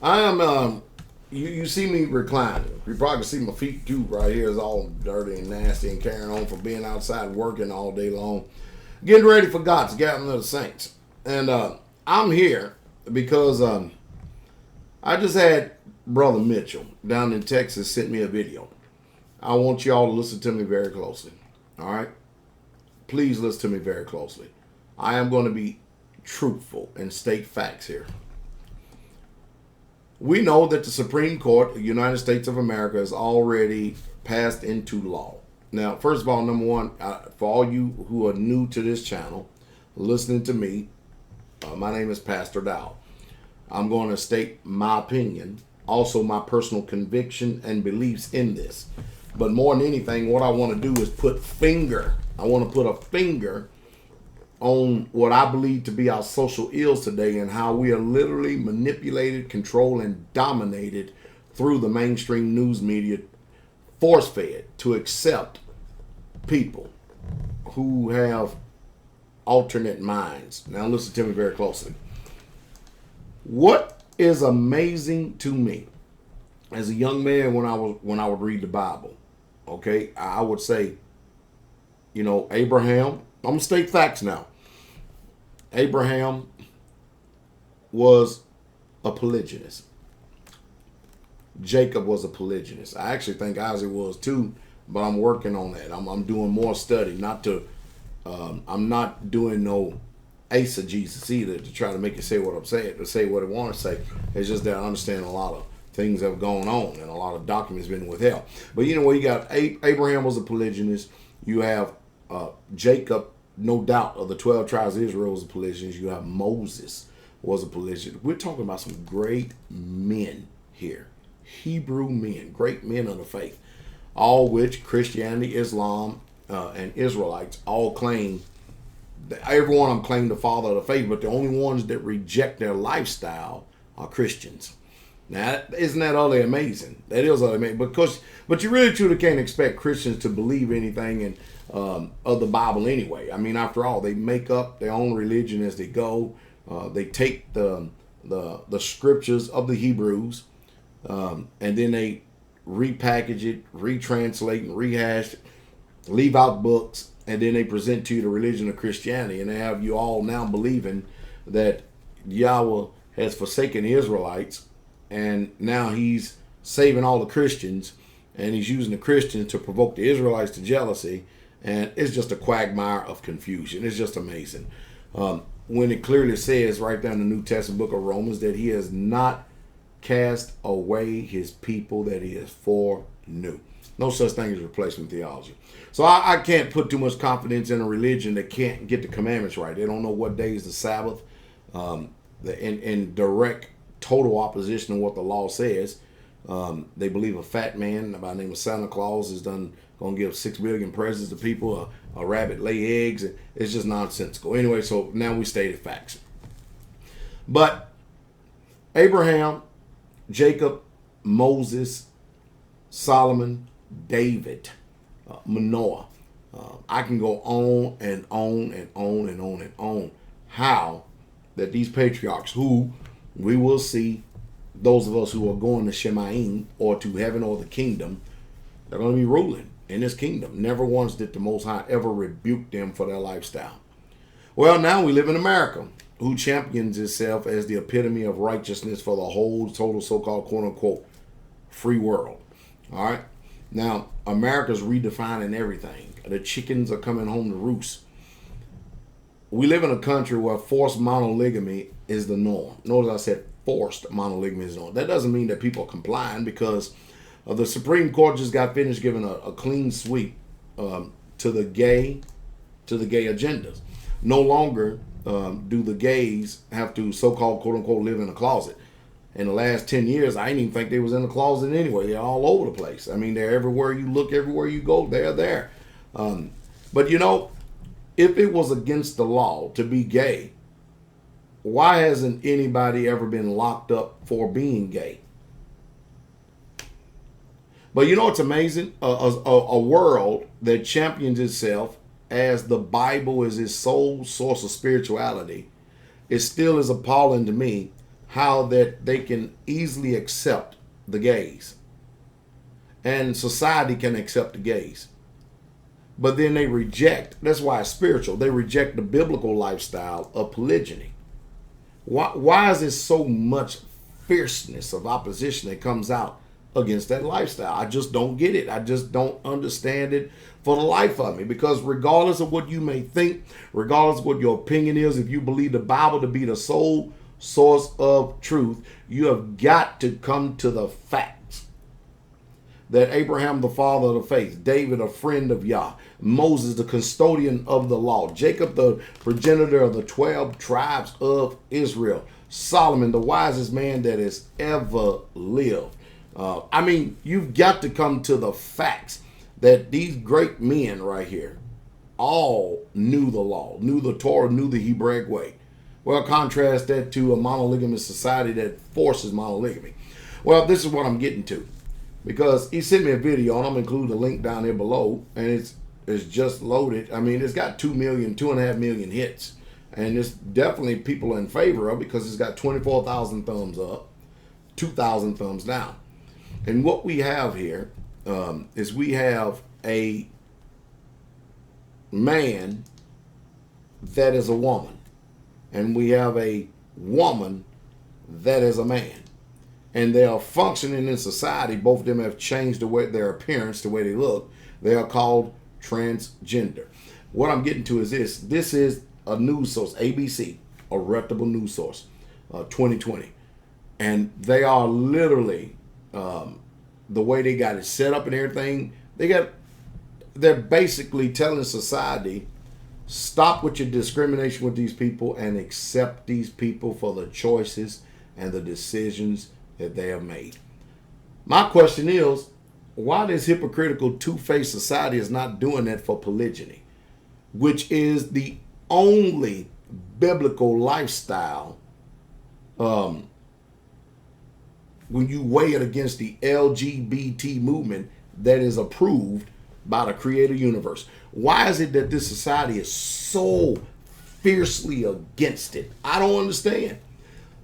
I am. You see me reclining. You probably see my feet too. Right here is all dirty and nasty and carrying on from being outside working all day long, getting ready for God's gathering of the saints. And I'm here because I just had Brother Mitchell down in Texas sent me a video. I want y'all to listen to me very closely. All right, please listen to me very closely. I am going to be truthful and state facts here. We know that the Supreme Court of the United States of America has already passed into law. Now, first of all, number one, for all you who are new to this channel, listening to me, my name is Pastor Dow. I'm going to state my opinion, also my personal conviction and beliefs in this. But more than anything, what I want to do is I want to put a finger on what I believe to be our social ills today and how we are literally manipulated, controlled, and dominated through the mainstream news media, force-fed to accept people who have alternate minds. Now listen to me very closely. What is amazing to me as a young man when I would read the Bible, okay, I would say, Abraham, I'm going to state facts now. Abraham was a polygynist. Jacob was a polygynist. I actually think Isaac was too, but I'm working on that. I'm doing more study, I'm not doing no eisegesis either to try to make it say what I'm saying, to say what I want to say. It's just that I understand a lot of things have gone on and a lot of documents been withheld. But you got Abraham was a polygynist. You have Jacob, no doubt, of the 12 tribes of Israel was a polygynist. You have Moses was a polygynist. We're talking about some great men here. Hebrew men, great men of the faith. All which Christianity, Islam, and Israelites all claim, every one of them claim the father of the faith, but the only ones that reject their lifestyle are Christians. Now, isn't that utterly amazing? That is utterly amazing. But you really truly can't expect Christians to believe anything of the Bible anyway. I mean, after all, they make up their own religion as they go. They take the scriptures of the Hebrews, and then they repackage it, retranslate, and rehash it, leave out books, and then they present to you the religion of Christianity, and they have you all now believing that Yahweh has forsaken the Israelites, and now he's saving all the Christians, and he's using the Christians to provoke the Israelites to jealousy, and it's just a quagmire of confusion. It's just amazing. When it clearly says right there in the New Testament book of Romans that he has not cast away his people that he has foreknew. No such thing as replacement theology. So I can't put too much confidence in a religion that can't get the commandments right. They don't know what day is the Sabbath. In direct, total opposition to what the law says. They believe a fat man by the name of Santa Claus is going to give 6 billion presents to people. A rabbit lay eggs. It's just nonsensical. Anyway, so now we stated facts. But Abraham, Jacob, Moses, Solomon, David, Manoah. I can go on and on and on and on and on. How that these patriarchs, who we will see, those of us who are going to Shemaim or to heaven or the kingdom, they're going to be ruling in this kingdom. Never once did the Most High ever rebuke them for their lifestyle. Well, now we live in America, who champions itself as the epitome of righteousness for the whole total so-called quote-unquote free world. All right? Now, America's redefining everything. The chickens are coming home to roost. We live in a country where forced monolygamy is the norm. Notice I said forced monolygamy is the norm. That doesn't mean that people are complying, because the Supreme Court just got finished giving a clean sweep to the gay agendas. No longer do the gays have to so-called quote-unquote live in a closet. In the last 10 years, I didn't even think they was in the closet anyway. They're all over the place. I mean, they're everywhere you look, everywhere you go, they're there. But if it was against the law to be gay, why hasn't anybody ever been locked up for being gay? But it's amazing. A world that champions itself as the Bible is its sole source of spirituality, it still is appalling to me how that they can easily accept the gays, and society can accept the gays, but then they reject. That's why it's spiritual. They reject the biblical lifestyle of polygyny. Why is there so much fierceness of opposition that comes out against that lifestyle? I just don't get it. I just don't understand it for the life of me. Because regardless of what you may think, regardless of what your opinion is, if you believe the Bible to be the sole source of truth, you have got to come to the facts that Abraham, the father of the faith, David, a friend of Yah, Moses, the custodian of the law, Jacob, the progenitor of the 12 tribes of Israel, Solomon, the wisest man that has ever lived. You've got to come to the facts that these great men right here all knew the law, knew the Torah, knew the Hebraic way. Well, contrast that to a monolygamous society that forces monolygamy. Well, this is what I'm getting to, because he sent me a video, and I'm including the link down here below, and it's just loaded. It's got 2.5 million hits, and it's definitely people in favor of, because it's got 24,000 thumbs up, 2,000 thumbs down. And what we have here is we have a man that is a woman, and we have a woman that is a man. And they are functioning in society. Both of them have changed the way their appearance, the way they look. They are called transgender. What I'm getting to is this. This is a news source, ABC, a reputable news source, 2020. And they are literally, the way they got it set up and everything, they're basically telling society, stop with your discrimination with these people and accept these people for the choices and the decisions that they have made. My question is, why this hypocritical, two-faced society is not doing that for polygyny, which is the only biblical lifestyle when you weigh it against the LGBT movement that is approved by the creator universe. Why is it that this society is so fiercely against it? I don't understand.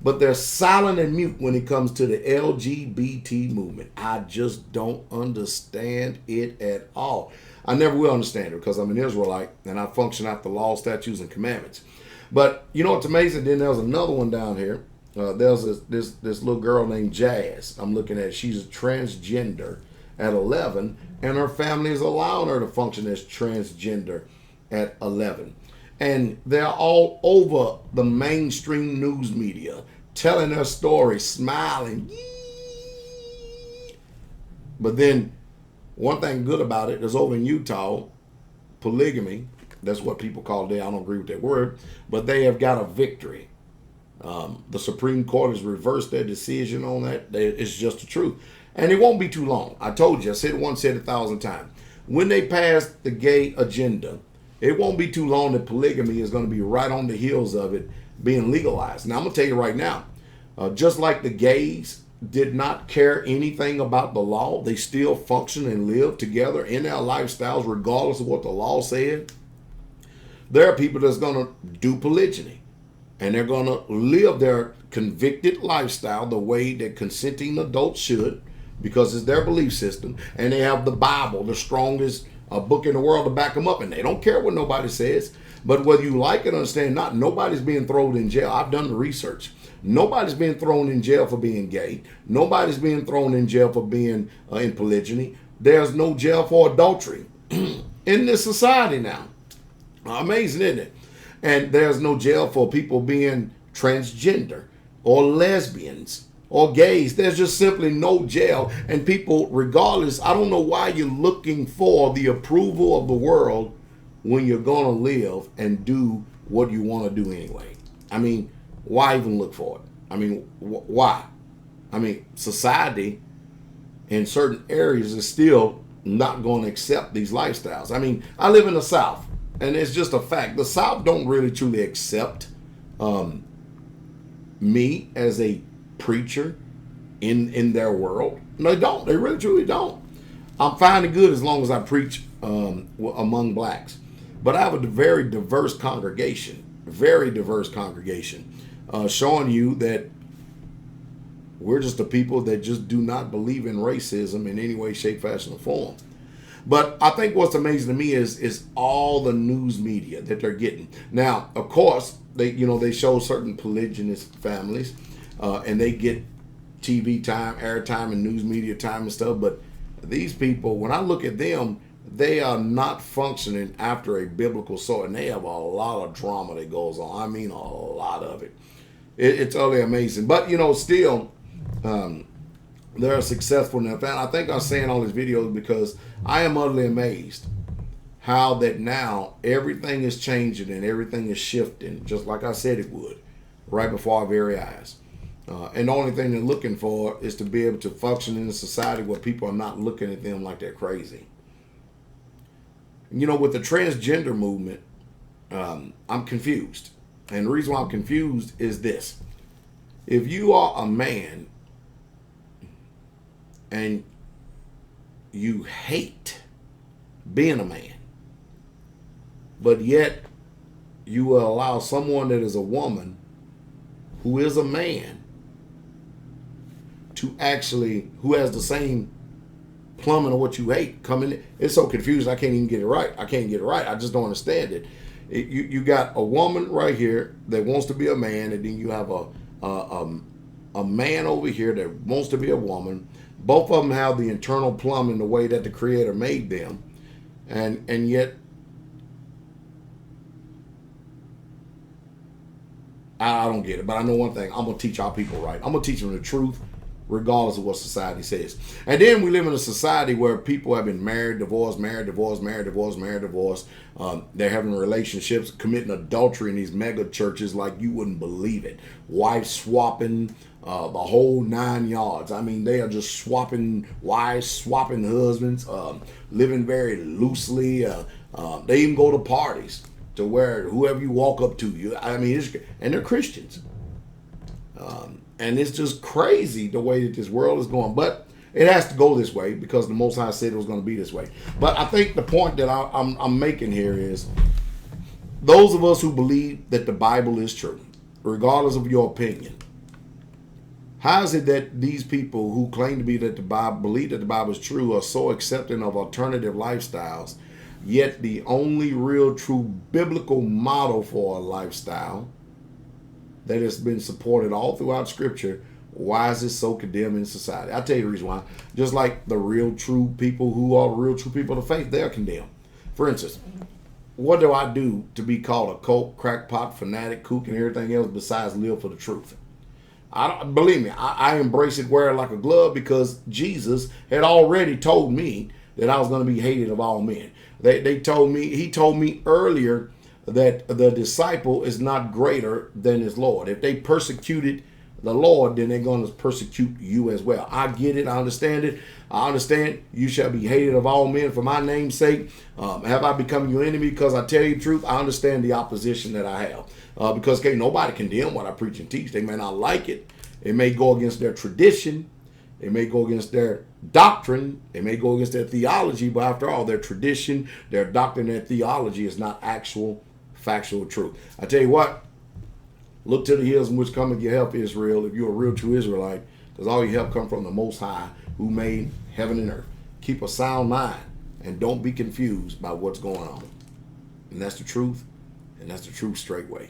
But they're silent and mute when it comes to the LGBT movement. I just don't understand it at all. I never will understand it, because I'm an Israelite and I function out the law, statutes, and commandments. But you know what's amazing? Then there's another one down here. There's this little girl named Jazz. I'm looking at. She's a transgender at 11, and her family is allowing her to function as transgender at 11. And they're all over the mainstream news media telling their story, smiling. But then one thing good about it is, over in Utah, polygamy, that's what people call it. I don't agree with that word, but they have got a victory. The Supreme Court has reversed their decision on that. It's just the truth. And it won't be too long. I told you, I said it once, said 1,000 times. When they pass the gay agenda, it won't be too long that polygamy is going to be right on the heels of it being legalized. Now, I'm going to tell you right now, just like the gays did not care anything about the law, they still function and live together in their lifestyles regardless of what the law said. There are people that's going to do polygyny, and they're going to live their convicted lifestyle the way that consenting adults should, because it's their belief system, and they have the Bible, the strongest a book in the world to back them up, and they don't care what nobody says. But whether you like it or understand not, nobody's being thrown in jail. I've done the research. Nobody's being thrown in jail for being gay. Nobody's being thrown in jail for being in polygyny. There's no jail for adultery in this society now. Amazing, isn't it? And there's no jail for people being transgender or lesbians or gays. There's just simply no jail. And people, regardless, I don't know why you're looking for the approval of the world when you're going to live and do what you want to do anyway. Why even look for it? Why? Society in certain areas is still not going to accept these lifestyles. I live in the South, and it's just a fact. The South don't really truly accept me as a preacher in their world. No, they don't. They really truly don't. I'm fine and good as long as I preach among blacks. But I have a very diverse congregation, showing you that We're just the people that just do not believe in racism in any way, shape, fashion, or form. But I think what's amazing to me is all the news media that they're getting. Now, of course, they show certain polygynous families, and they get TV time, airtime, and news media time and stuff. But these people, when I look at them, they are not functioning after a biblical sort, and they have a lot of drama that goes on. I mean, a lot of it. It's utterly amazing. But still. They're successful enough. And I think I'm saying all these videos because I am utterly amazed how that now everything is changing and everything is shifting, just like I said it would, right before our very eyes. And the only thing they're looking for is to be able to function in a society where people are not looking at them like they're crazy. With the transgender movement, I'm confused. And the reason why I'm confused is this. If you are a man and you hate being a man, but yet you will allow someone that is a woman who is a man who has the same plumbing of what you hate come in. It's so confusing. I can't even get it right. I just don't understand it. You got a woman right here that wants to be a man, and then you have a man over here that wants to be a woman. Both of them have the internal plumbing the way that the Creator made them. And yet, I don't get it. But I know one thing. I'm going to teach our people right. I'm going to teach them the truth, regardless of what society says. And then we live in a society where people have been married, divorced, married, divorced, married, divorced, married, divorced. They're having relationships, committing adultery in these mega churches like you wouldn't believe it. Wife swapping, the whole 9 yards. I mean, they are just swapping wives, swapping husbands, living very loosely. They even go to parties to where whoever you walk up to, and they're Christians. And it's just crazy the way that this world is going. But it has to go this way because the Most High said it was going to be this way. But I think the point that I'm making here is those of us who believe that the Bible is true, regardless of your opinion, how is it that these people who claim to be that the Bible, believe that the Bible is true, are so accepting of alternative lifestyles, yet the only real true biblical model for a lifestyle that has been supported all throughout Scripture, why is it so condemned in society? I'll tell you the reason why. Just like the real true people who are real true people of faith, they're condemned. For instance, what do I do to be called a cult, crackpot, fanatic, kook, and everything else besides live for the truth? Believe me, I embrace it, wear it like a glove, because Jesus had already told me that I was going to be hated of all men. He told me earlier that the disciple is not greater than his Lord. If they persecuted the Lord, then they're going to persecute you as well. I get it. I understand it. I understand you shall be hated of all men for my name's sake. Have I become your enemy because I tell you the truth? I understand the opposition that I have. Because nobody condemn what I preach and teach. They may not like it. It may go against their tradition. It may go against their doctrine. It may go against their theology. But after all, their tradition, their doctrine, their theology is not actual, factual truth. I tell you what, look to the hills in which cometh your help, Israel, if you're a real true Israelite, because all your help come from the Most High who made heaven and earth. Keep a sound mind and don't be confused by what's going on. And that's the truth, and that's the truth straight way.